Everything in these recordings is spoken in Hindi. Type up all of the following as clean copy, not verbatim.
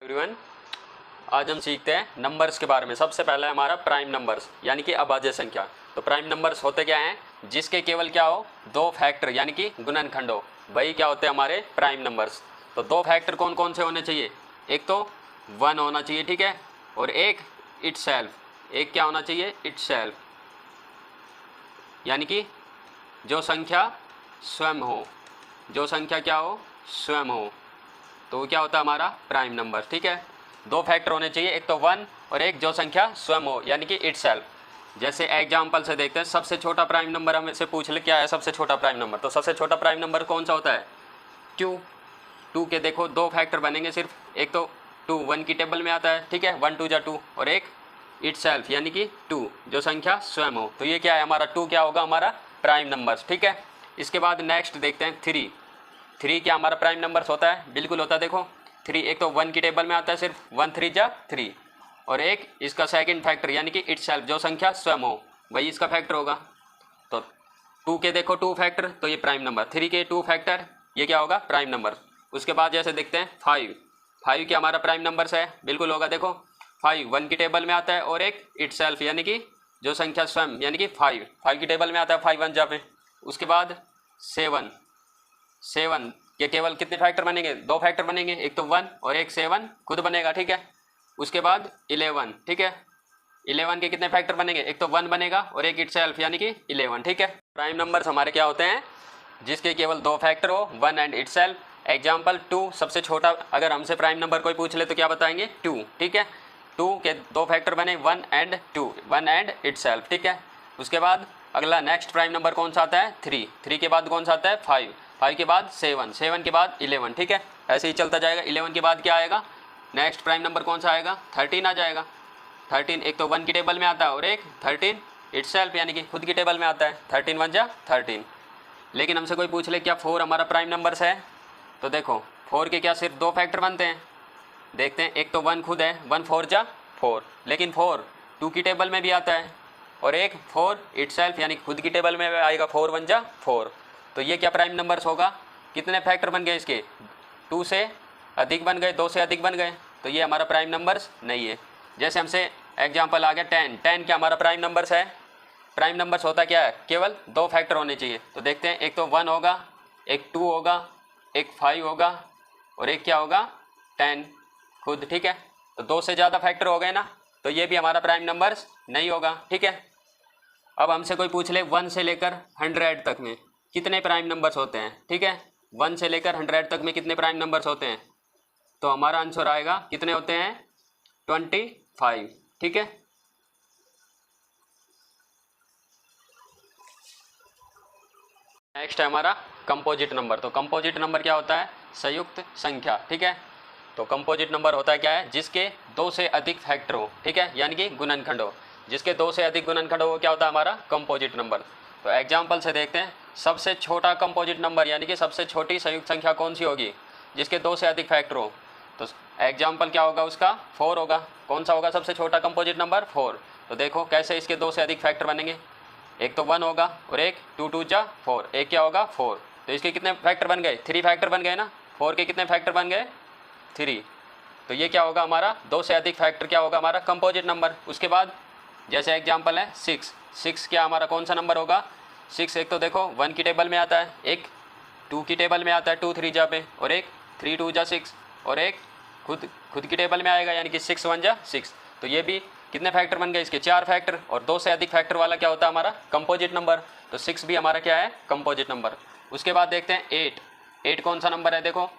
एवरीवन, आज हम सीखते हैं नंबर्स के बारे में। सबसे पहले हमारा प्राइम नंबर्स यानी कि अभाज्य संख्या। तो प्राइम नंबर्स होते क्या हैं? जिसके केवल क्या हो, दो फैक्टर यानी कि गुणनखंड हो, वही क्या होते हैं हमारे प्राइम नंबर्स। तो दो फैक्टर कौन कौन से होने चाहिए? एक तो 1 होना चाहिए, ठीक है, और एक इटसेल्फ। एक क्या होना चाहिए? इटसेल्फ, यानी कि जो संख्या स्वयं हो, जो संख्या क्या हो, स्वयं हो, तो वो क्या होता है हमारा प्राइम नंबर। ठीक है, दो फैक्टर होने चाहिए, एक तो 1 और एक जो संख्या स्वयं हो यानी कि इटसेल्फ। जैसे एग्जांपल से देखते हैं, सबसे छोटा प्राइम नंबर हमें से पूछ ले क्या है सबसे छोटा प्राइम नंबर, तो सबसे छोटा प्राइम नंबर कौन सा होता है? 2। 2 के देखो दो फैक्टर बनेंगे सिर्फ, एक तो 2 1 की टेबल में आता है, ठीक है, 1 2 जा 2, और एक इटसेल्फ यानी कि 2 जो संख्या स्वयं हो। तो ये क्या है हमारा 2 क्या होगा हमारा प्राइम नंबर। ठीक है, इसके बाद नेक्स्ट देखते हैं 3। 3 क्या हमारा प्राइम नंबर्स होता है? बिल्कुल होता है। देखो 3 एक तो 1 की टेबल में आता है सिर्फ, 1 3 जा 3, और एक इसका सेकंड फैक्टर यानी कि इटसेल्फ जो संख्या स्वयं हो, वही इसका फैक्टर होगा। तो 2 के देखो 2 फैक्टर, तो ये प्राइम नंबर। 3 के 2 फैक्टर, ये क्या होगा प्राइम नंबर। उसके बाद जैसे देखते हैं 5 क्या हमारा प्राइम नंबर्स है? बिल्कुल होगा। देखो 5 1 की टेबल में आता है और एक इटसेल्फ यानी कि जो संख्या स्वयं यानी कि 5 की टेबल में आता है, 5 1 जा पे। उसके बाद 7 के केवल कितने फैक्टर बनेंगे? दो फैक्टर बनेंगे, एक तो 1 और एक 7 खुद बनेगा, ठीक है। उसके बाद 11, ठीक है, 11 के कितने फैक्टर बनेंगे? एक तो 1 बनेगा और एक इटसेल्फ यानी कि 11, ठीक है। प्राइम नंबर्स हमारे क्या होते हैं? जिसके केवल दो फैक्टर हो, 1 एंड इटसेल्फ। एग्जाम्पल 2 सबसे छोटा, अगर हमसे प्राइम नंबर कोई पूछ ले तो क्या बताएंगे? 2, ठीक है। 2 के दो फैक्टर बने 1 एंड 2, 1 एंड इटसेल्फ, ठीक है। उसके बाद अगला नेक्स्ट प्राइम नंबर कौन सा आता है? 3 के बाद कौन सा आता है? 5 के बाद 7 के बाद 11, ठीक है। ऐसे ही चलता जाएगा। 11 के बाद क्या आएगा? नेक्स्ट प्राइम नंबर कौन सा आएगा? 13 आ जाएगा। 13 एक तो 1 की टेबल में आता है और एक 13 इटसेल्फ यानी कि खुद की टेबल में आता है, 13 1 जा 13। लेकिन हमसे कोई पूछ ले क्या 4 हमारा प्राइम नंबर्स है? तो देखो 4 के क्या सिर्फ दो फैक्टर बनते हैं? देखते हैं, एक तो 1 खुद है, 1 4 जा 4, लेकिन 4 2 की टेबल में भी आता है, और एक 4 इटसेल्फ यानी खुद की टेबल में आएगा, 4 1 जा 4। तो ये क्या प्राइम नंबर्स होगा? कितने फैक्टर बन गए इसके? 2 से अधिक बन गए, 2 से अधिक बन गए, तो ये हमारा प्राइम नंबर्स नहीं है। जैसे हमसे एग्जांपल आ गया 10 क्या हमारा प्राइम नंबर्स है? प्राइम नंबर्स होता क्या है? केवल दो फैक्टर होने चाहिए। तो देखते हैं, एक तो 1 होगा, एक 2 होगा, एक 5 होगा, और एक क्या होगा? 10 खुद, ठीक है। तो 2 से ज़्यादा फैक्टर हो गए ना, तो ये भी हमारा प्राइम नंबर्स नहीं होगा, ठीक है। अब हमसे कोई पूछ ले 1 से लेकर 100 तक में कितने प्राइम नंबर्स होते हैं, ठीक है, 1 से लेकर 100 तक में कितने प्राइम नंबर्स होते हैं? तो हमारा आंसर आएगा कितने होते हैं? 25, ठीक है। नेक्स्ट है हमारा कंपोजिट नंबर। तो कंपोजिट नंबर क्या होता है? संयुक्त संख्या, ठीक है। तो कंपोजिट नंबर होता है क्या है? जिसके 2 से अधिक फैक्टर हो, ठीक है, यानी कि गुणनखंड हो। जिसके 2 से अधिक गुणनखंड हो वो क्या होता है? हमारा कंपोजिट नंबर। तो एग्जाम्पल से देखते हैं, सबसे छोटा कंपोजिट नंबर यानी कि सबसे छोटी संयुक्त संख्या कौन सी होगी जिसके 2 से अधिक फैक्टर हो? तो एग्जाम्पल क्या होगा उसका? 4 होगा। कौन सा होगा सबसे छोटा कंपोजिट नंबर? 4। तो देखो कैसे इसके 2 से अधिक फैक्टर बनेंगे, एक तो 1 होगा और एक 2 2 जा 4, एक क्या होगा? 4। तो इसके कितने फैक्टर बन गए? 3 फैक्टर बन गए ना। 4 के कितने फैक्टर बन गए? 3। तो ये क्या होगा हमारा? 2 से अधिक फैक्टर क्या होगा हमारा? Composite number. उसके बाद जैसे एग्जाम्पल है 6 क्या हमारा कौन सा नंबर होगा? 6 एक तो देखो 1 की टेबल में आता है, एक 2 की टेबल में आता है, 2 3 जा पे, और एक 3 2 जा 6, और एक खुद की टेबल में आएगा यानी कि 6 1 जा 6। तो ये भी कितने फैक्टर बन गए इसके? 4 फैक्टर, और 2 से अधिक फैक्टर वाला क्या होता है हमारा? Composite number. तो 6 भी हमारा क्या है? Composite number. उसके बाद देखते हैं 8 कौन सा नंबर है? देखो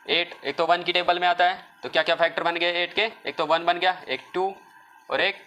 8 एक तो 1 की टेबल में आता है, तो क्या क्या फैक्टर बन गए 8 के? एक तो 1 बन गया, एक 2, और एक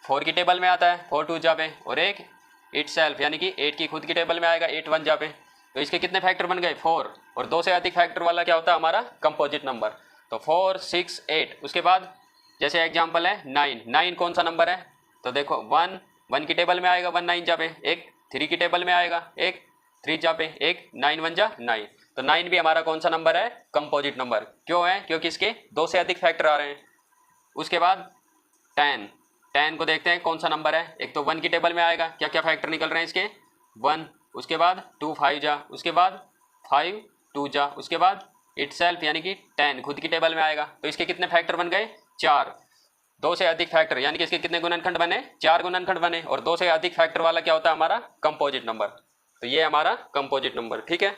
4 की टेबल में आता है, 4 2 जा पे, और एक इटसेल्फ यानी कि 8 की खुद की टेबल में आएगा, 8 1 जा पे। तो इसके कितने फैक्टर बन गए? 4, और 2 से अधिक फैक्टर वाला क्या होता है हमारा? Composite number. तो 4 6 8। उसके बाद जैसे एग्जाम्पल है 9 कौन सा नंबर है? तो देखो 1 की टेबल में आएगा, 1 9 जा पे, एक 3 की टेबल में आएगा, एक 3 जा पे, एक 9 1 जा 9। तो 9 भी हमारा कौन सा नंबर है? Composite number. क्यों है? क्योंकि इसके 2 से अधिक फैक्टर आ रहे हैं। उसके बाद 10 को देखते हैं कौन सा नंबर है? एक तो 1 की टेबल में आएगा, क्या क्या फैक्टर निकल रहे हैं इसके? 1, उसके बाद 2 5 जा, उसके बाद 5 2 जा, उसके बाद इटसेल्फ यानी कि 10 खुद की टेबल में आएगा। तो इसके कितने फैक्टर बन गए? 4। 2 से अधिक फैक्टर यानी कि इसके कितने गुणनखंड बने? 4 गुणनखंड बने। और 2 से अधिक फैक्टर वाला क्या होता है? हमारा कंपोजिट नंबर। तो ये हमारा कंपोजिट नंबर, ठीक है।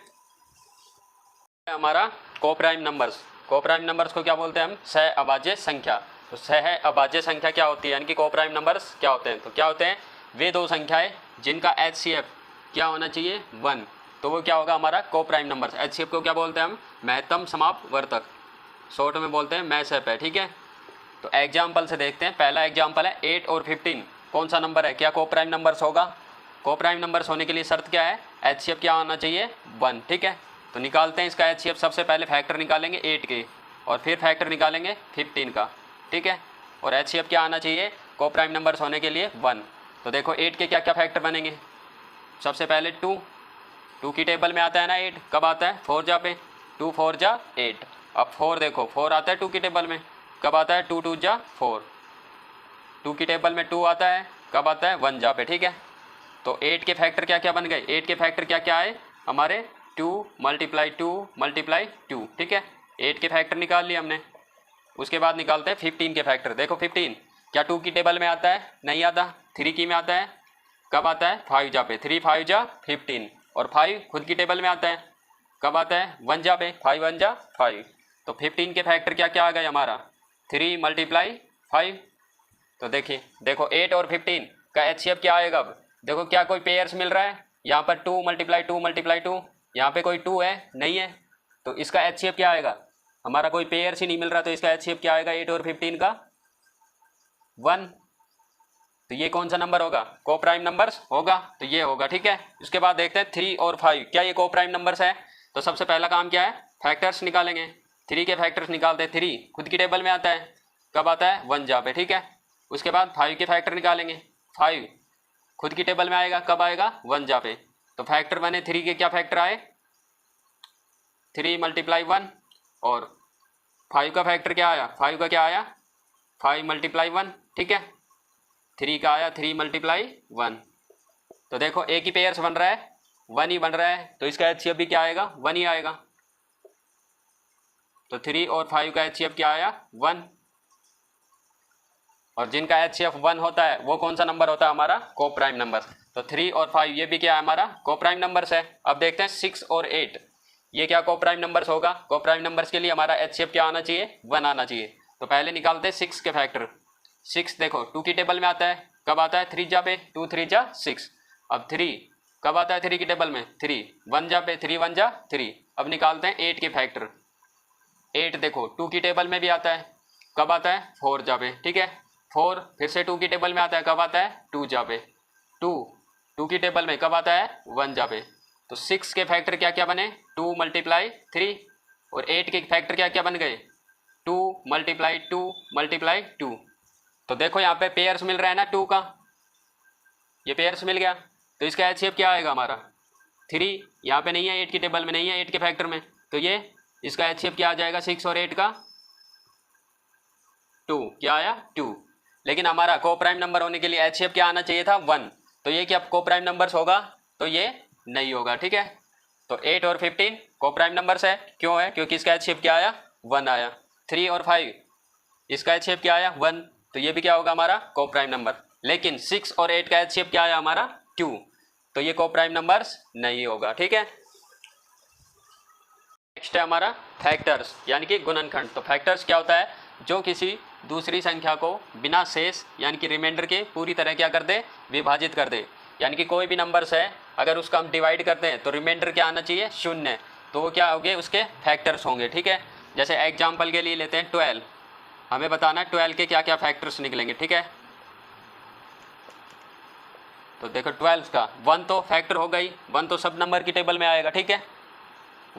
हमारा कोप्राइम नंबर्स। कोप्राइम नंबर्स को क्या बोलते हैं हम? सह अभाज्य संख्या। तो सह अभाज्य संख्या क्या होती है, यानी कि कोप्राइम नंबर्स क्या होते हैं? तो क्या होते हैं? वे दो संख्याएं जिनका HCF क्या होना चाहिए? 1। तो वो क्या होगा? हमारा कोप्राइम नंबर्स। HCF को क्या बोलते हैं हम? महत्तम समापवर्तक, शॉर्ट में बोलते हैं मैसएप है, ठीक है। तो एग्जाम्पल से देखते हैं। पहला एग्जाम्पल है 8 और 15 कौन सा नंबर है? क्या कोप्राइम नंबर्स होगा? कोप्राइम नंबर्स होने के लिए शर्त क्या है? HCF क्या होना चाहिए? 1, ठीक है। तो निकालते हैं इसका HCF। सबसे पहले फैक्टर निकालेंगे 8 के और फिर फैक्टर निकालेंगे 15 का, ठीक है। और HCF क्या आना चाहिए कोप्राइम नंबर्स होने के लिए? 1। तो देखो 8 के क्या क्या फैक्टर बनेंगे? सबसे पहले 2 की टेबल में आता है ना 8, कब आता है? 4 जा पे, 2 4 जा 8। अब 4 देखो 4 आता है 2 की टेबल में, कब आता है? 2 2 जा 4। 2 की टेबल में 2 आता है, कब आता है? 1 जा पे, ठीक है। तो 8 के फैक्टर क्या क्या बन गए? 8 के फैक्टर क्या क्या आए हमारे? 2 × 2 × 2, ठीक है। 8 के फैक्टर निकाल लिए हमने। उसके बाद निकालते हैं 15 के फैक्टर। देखो 15 क्या 2 की टेबल में आता है? नहीं आता। 3 की में आता है, कब आता है? 5 जा पे, 3 5 जा 15। और 5 खुद की टेबल में आता है, कब आता है? 1 जा पे, 5 1 जा 5। तो 15 के फैक्टर क्या क्या आ गए हमारा? 3 × 5। तो देखिए, देखो 8 और 15 का HCF क्या आएगा? अब देखो क्या कोई पेयर्स मिल रहा है? यहाँ पर 2 × 2 × 2, यहाँ पे कोई 2 है? नहीं है। तो इसका HCF क्या आएगा? हमारा कोई पेयर्स ही नहीं मिल रहा, तो इसका HCF क्या आएगा 8 और 15 का? 1। तो ये कौन सा नंबर होगा? कोप्राइम नंबर्स होगा, तो ये होगा, ठीक है। उसके बाद देखते हैं 3 और 5 क्या ये कोप्राइम नंबर्स है? तो सबसे पहला काम क्या है? फैक्टर्स निकालेंगे। 3 के फैक्टर्स निकालते हैं। 3 खुद की टेबल में आता है, कब आता है? 1 जा पे, ठीक है। उसके बाद 5 के फैक्टर निकालेंगे। 5 खुद की टेबल में आएगा, कब आएगा? 1 जा पे। तो फैक्टर बने 3 के क्या फैक्टर आए? 3 × 1। और 5 का फैक्टर क्या आया? 5 का क्या आया? 5 × 1, ठीक है। 3 का आया 3 × 1। तो देखो एक ही पेयर्स बन रहा है, 1 ही बन रहा है, तो इसका HCF भी क्या आएगा? 1 ही आएगा। तो 3 और 5 का HCF क्या आया? 1। और जिनका HCF 1 होता है वो कौन सा नंबर होता है? हमारा कोप्राइम नंबर। तो 3 और 5 ये भी क्या है? हमारा कोप्राइम नंबर्स है। अब देखते हैं 6 और 8 ये क्या कोप्राइम नंबर्स होगा? कोप्राइम नंबर्स के लिए हमारा HCF क्या आना चाहिए? 1 आना चाहिए। तो पहले निकालते हैं 6 के फैक्टर। 6 देखो 2 की टेबल में आता है, कब आता है? 3 जा पे, 2 3 जा 6। अब 3 कब आता है 3 की टेबल में? 3 1 जा पे, 3 1 जा 3। अब निकालते हैं 8 के फैक्टर। 8 देखो 2 की टेबल में भी आता है, कब आता है? 4 जा पे, ठीक है। 4 फिर से 2 की टेबल में आता है, कब आता है? 2 जा पे। 2 की टेबल में कब आता है? 1 जा पे। तो 6 के फैक्टर क्या क्या बने? 2 × 3। और 8 के फैक्टर क्या क्या बन गए? 2 × 2 × 2। तो देखो यहाँ पे पेयर्स मिल रहा है ना 2 का, ये पेयर्स मिल गया। तो इसका HCF क्या आएगा हमारा? 3 यहाँ पे नहीं है, 8 की टेबल में नहीं है, 8 के फैक्टर में। तो ये इसका HCF क्या आ जाएगा? 6 और 8 का 2 क्या आया? 2। लेकिन हमारा कोप्राइम नंबर होने के लिए HCF क्या आना चाहिए था? 1। तो ये क्या कोप्राइम नंबर्स होगा? तो ये नहीं होगा, ठीक है। तो 8 और 15 कोप्राइम नंबर्स है। क्यों है? क्योंकि इसका HCF क्या आया? 1 आया। 3 और 5 इसका HCF क्या आया? 1। तो ये भी क्या होगा? हमारा कोप्राइम नंबर। लेकिन 6 और 8 का HCF क्या आया? हमारा 2। तो ये कोप्राइम नंबर्स नहीं होगा, ठीक है। नेक्स्ट है हमारा फैक्टर्स यानी कि गुणनखंड। तो फैक्टर्स क्या होता है? जो किसी दूसरी संख्या को बिना शेष यानी कि रिमाइंडर के पूरी तरह क्या कर दे? विभाजित कर दे। यानी कि कोई भी नंबर्स है अगर उसका हम डिवाइड करते हैं तो रिमाइंडर क्या आना चाहिए? 0। तो वो क्या होंगे? उसके फैक्टर्स होंगे, ठीक है। जैसे एग्जाम्पल के लिए लेते हैं 12। हमें बताना है 12 के क्या क्या फैक्टर्स निकलेंगे, ठीक है। तो देखो 12 का 1 तो फैक्टर हो गई, 1 तो सब नंबर की टेबल में आएगा, ठीक है।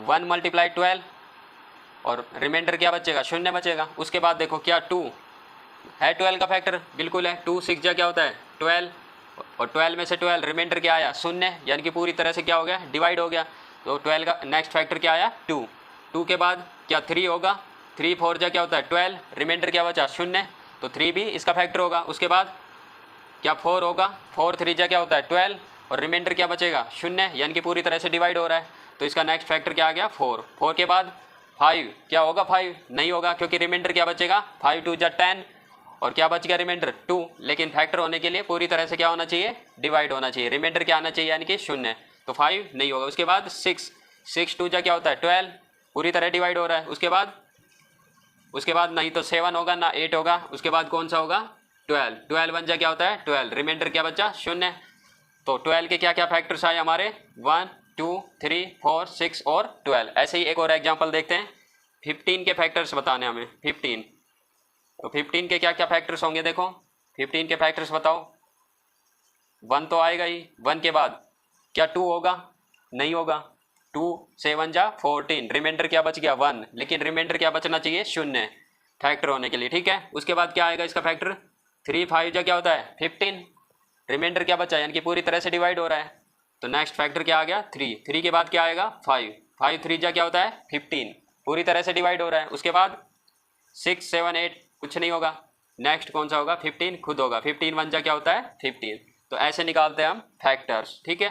1 × 12 और रिमाइंडर क्या बचेगा? 0 बचेगा। उसके बाद देखो क्या 2 है 12 का फैक्टर? बिल्कुल है। 2 6 जा क्या होता है? 12। और 12 में से 12 रिमाइंडर क्या आया? 0, यानी कि पूरी तरह से क्या हो गया? डिवाइड हो गया। तो 12 का नेक्स्ट फैक्टर क्या आया? 2। 2 के बाद क्या 3 होगा? 3 4 जा क्या होता है? 12। रिमाइंडर क्या बचा? 0। तो 3 भी इसका फैक्टर होगा। उसके बाद क्या 4 होगा? 4 3 जा क्या होता है? 12। और रिमाइंडर क्या बचेगा? 0, यानी कि पूरी तरह से डिवाइड हो रहा है। तो इसका नेक्स्ट फैक्टर क्या आ गया? 4। 4 के बाद 5 क्या होगा, 5 नहीं होगा, क्योंकि रिमाइंडर क्या बचेगा, 5 2 जा 10 और क्या बच गया रिमाइंडर 2। लेकिन फैक्टर होने के लिए पूरी तरह से क्या होना चाहिए, डिवाइड होना चाहिए, रिमाइंडर क्या आना चाहिए यानी कि 0, तो 5 नहीं होगा। उसके बाद 6 2 जा क्या होता है 12, पूरी तरह डिवाइड हो रहा है। उसके बाद नहीं तो 7 होगा ना 8 होगा, उसके बाद कौन सा होगा 12 1 जा क्या होता है 12, रिमाइंडर क्या बचा 0। तो 12 के क्या क्या फैक्टर्स आए हमारे 1 2 3 4 6 और 12। ऐसे ही एक और एग्जांपल देखते हैं, 15 के फैक्टर्स बताने हमें 15। तो 15 के क्या क्या फैक्टर्स होंगे, देखो 15 के फैक्टर्स बताओ। 1 तो आएगा ही, 1 के बाद क्या 2 होगा, नहीं होगा, 2 7 जा 14, रिमाइंडर क्या बच गया 1, लेकिन रिमाइंडर क्या बचना चाहिए 0 फैक्टर होने के लिए, ठीक है। उसके बाद क्या आएगा इसका फैक्टर 3 5 जा क्या होता है 15, रिमाइंडर क्या बचा यानी कि पूरी तरह से डिवाइड हो रहा है, तो नेक्स्ट फैक्टर क्या आ गया 3 के बाद क्या आएगा 5 3 जा क्या होता है 15, पूरी तरह से डिवाइड हो रहा है। उसके बाद 6 7 8 कुछ नहीं होगा, नेक्स्ट कौन सा होगा 15 खुद होगा, 15 1 जा क्या होता है 15। तो ऐसे निकालते हैं हम फैक्टर्स, ठीक है।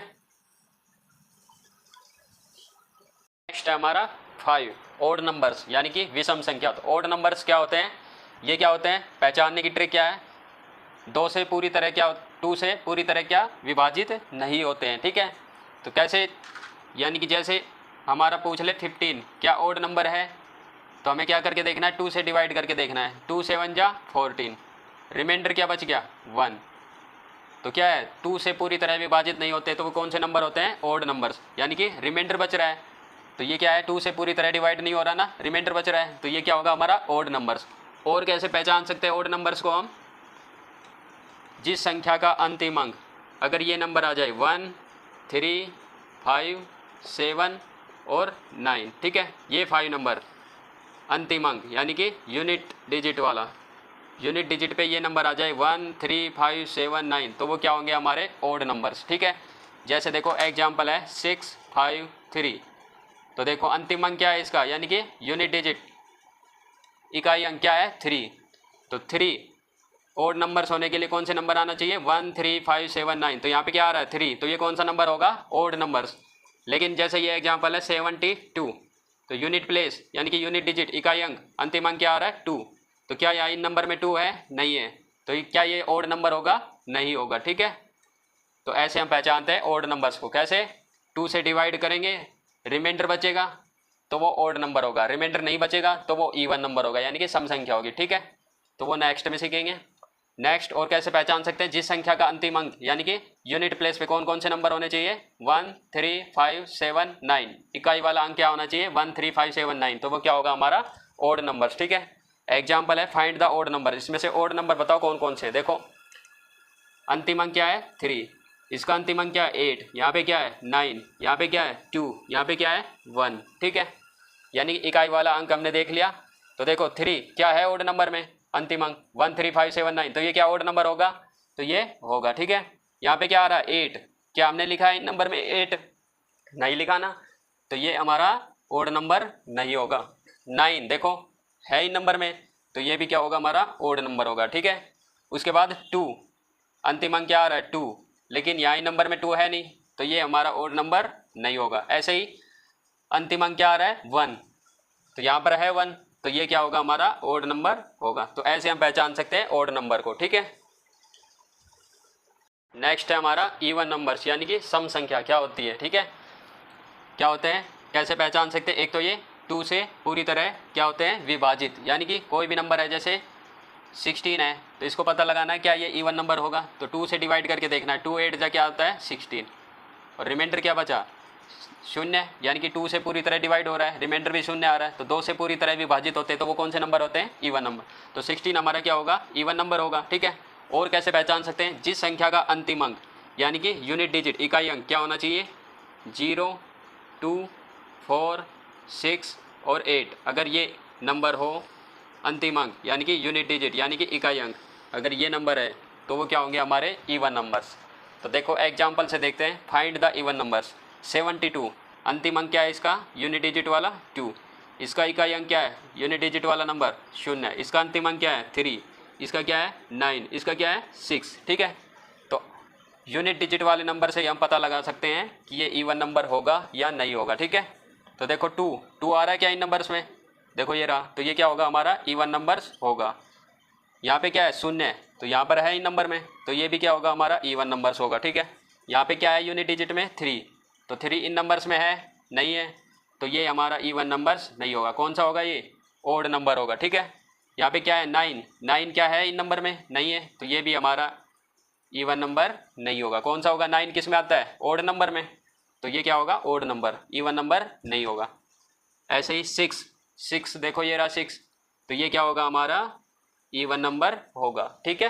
नेक्स्ट है हमारा 5 ओड नंबर्स यानी कि विषम संख्या। तो ओड नंबर्स क्या होते हैं, ये क्या होते हैं, पहचानने की ट्रिक क्या है, 2 से पूरी तरह क्या 2 से पूरी तरह क्या विभाजित नहीं होते हैं, ठीक है। तो कैसे, यानी कि जैसे हमारा पूछ ले 15 क्या ओड नंबर है, तो हमें क्या करके देखना है 2 से डिवाइड करके देखना है, 2 7 जा 14, रिमाइंडर क्या बच गया 1। तो क्या है 2 से पूरी तरह विभाजित नहीं होते, तो वो कौन से नंबर होते हैं ओड नंबर्स, यानी कि रिमाइंडर बच रहा है। तो ये क्या है 2 से पूरी तरह डिवाइड नहीं हो रहा ना, रिमाइंडर बच रहा है, तो ये क्या होगा हमारा ओड नंबर्स। और कैसे पहचान सकते हैं ओड नंबर्स को हम, जिस संख्या का अंतिम अंक अगर ये नंबर आ जाए 1 3 5 7 और 9, ठीक है, ये 5 नंबर अंतिम अंक यानी कि यूनिट डिजिट वाला, यूनिट डिजिट पे ये नंबर आ जाए 1 3 5 7 9, तो वो क्या होंगे हमारे ओड नंबर्स, ठीक है। जैसे देखो एग्जाम्पल है 6 5 3, तो देखो अंतिम अंक क्या है इसका, यानी कि यूनिट डिजिट इकाई अंक क्या है 3, तो 3 ओड नंबर्स होने के लिए कौन से नंबर आना चाहिए 1 3 5 7 9, तो यहाँ पे क्या आ रहा है 3, तो ये कौन सा नंबर होगा ओड नंबर्स। लेकिन जैसे ये एग्जाम्पल है 72, तो यूनिट प्लेस यानी कि यूनिट डिजिट इकाई अंक अंतिम अंक क्या आ रहा है 2, तो क्या यहाँ इन नंबर में 2 है, नहीं है, तो क्या ये ओड नंबर होगा, नहीं होगा, ठीक है। तो ऐसे हम पहचानते हैं ओड नंबर्स को, कैसे 2 से डिवाइड करेंगे, रिमाइंडर बचेगा तो वो ओड नंबर होगा, रिमाइंडर नहीं बचेगा तो वो इवन नंबर होगा यानी कि सम संख्या होगी, ठीक है। तो वो नेक्स्ट में सीखेंगे। नेक्स्ट और कैसे पहचान सकते हैं, जिस संख्या का अंतिम अंक यानी कि यूनिट प्लेस पे कौन कौन से नंबर होने चाहिए 1 3 5 7 9, इकाई वाला अंक क्या होना चाहिए 1 3 5 7 9, तो वो क्या होगा हमारा ओड नंबर्स, ठीक है। एग्जाम्पल है फाइंड द ओड नंबर, इसमें से ओड नंबर बताओ कौन कौन से, देखो अंतिम अंक क्या है 3, इसका अंतिम अंक क्या है 8, यहाँ पे क्या है 9, यहाँ पे क्या है 2, यहाँ पे क्या है 1, ठीक है। यानी कि इकाई वाला अंक हमने देख लिया। तो देखो 3 क्या है ओड नंबर में अंतिम अंक 1 3 5 7 9, तो ये क्या ओड नंबर होगा, तो ये होगा, ठीक है। यहाँ पे क्या आ रहा है 8, क्या हमने लिखा है इन नंबर में 8, नहीं लिखा ना, तो ये हमारा ओड नंबर नहीं होगा। 9 देखो है इन नंबर में, तो ये भी क्या होगा हमारा ओड नंबर होगा, ठीक है। उसके बाद 2 अंतिम अंक क्या आ रहा है 2, लेकिन यहाँ नंबर में 2 है नहीं, तो ये हमारा ओड नंबर नहीं होगा। ऐसे ही अंतिम अंक क्या आ रहा है 1, तो यहाँ पर है 1, तो ये क्या होगा हमारा ओड नंबर होगा। तो ऐसे हम पहचान सकते हैं ओड नंबर को, ठीक है। नेक्स्ट है हमारा इवन नंबर्स यानी कि सम संख्या क्या होती है, ठीक है, क्या होते हैं, कैसे पहचान सकते हैं। एक तो ये 2 से पूरी तरह क्या होते हैं विभाजित, यानी कि कोई भी नंबर है जैसे 16 है तो इसको पता लगाना है क्या ये इवन नंबर होगा, तो 2 से डिवाइड करके देखना है, 2 8 जा क्या होता है 16 और रिमाइंडर क्या बचा 0, यानी कि 2 से पूरी तरह डिवाइड हो रहा है, रिमाइंडर भी 0 आ रहा है, तो 2 से पूरी तरह विभाजित होते हैं, तो वो कौन से नंबर होते हैं इवन नंबर, तो 16 हमारा क्या होगा इवन नंबर होगा, ठीक है। और कैसे पहचान सकते हैं, जिस संख्या का अंतिम अंक यानी कि यूनिट डिजिट इकाई अंक क्या होना चाहिए 0 2 4 6 और 8, अगर ये नंबर हो अंतिम अंक यानी कि यूनिट डिजिट यानी कि इकाई अंक, अगर ये नंबर है तो वो क्या होंगे हमारे इवन नंबर्स। तो देखो एग्जाम्पल से देखते हैं, फाइंड द इवन नंबर्स। 72 अंतिम अंक क्या है इसका यूनिट डिजिट वाला 2, इसका इकाई अंक क्या है यूनिट डिजिट वाला नंबर 0, इसका अंतिम अंक क्या है 3, इसका क्या है 9, इसका क्या है 6, ठीक है। तो यूनिट डिजिट वाले नंबर से हम पता लगा सकते हैं कि ये इवन नंबर होगा या नहीं होगा, ठीक है। तो देखो 2 आ रहा है क्या इन नंबर्स में, देखो ये रहा, तो ये क्या होगा हमारा इवन नंबर्स होगा। यहाँ पे क्या है 0, तो यहाँ पर है इन नंबर में, तो ये भी क्या होगा हमारा इवन नंबर्स होगा। ठीक है, यहाँ पे क्या है यूनिट डिजिट में 3, तो 3 इन नंबर्स में है नहीं है, तो ये हमारा इवन नंबर्स नहीं होगा। कौन सा होगा ये, ओड नंबर होगा। ठीक है, यहाँ पे क्या है 9, 9 क्या है इन नंबर में नहीं है, तो ये भी हमारा इवन नंबर नहीं होगा। कौन सा होगा, 9 किस में आता है, ओड नंबर में, तो ये क्या होगा ओड नंबर, इवन नंबर नहीं होगा। ऐसे ही 6 देखो ये रहा 6, तो ये क्या होगा हमारा इवन नंबर होगा। ठीक है।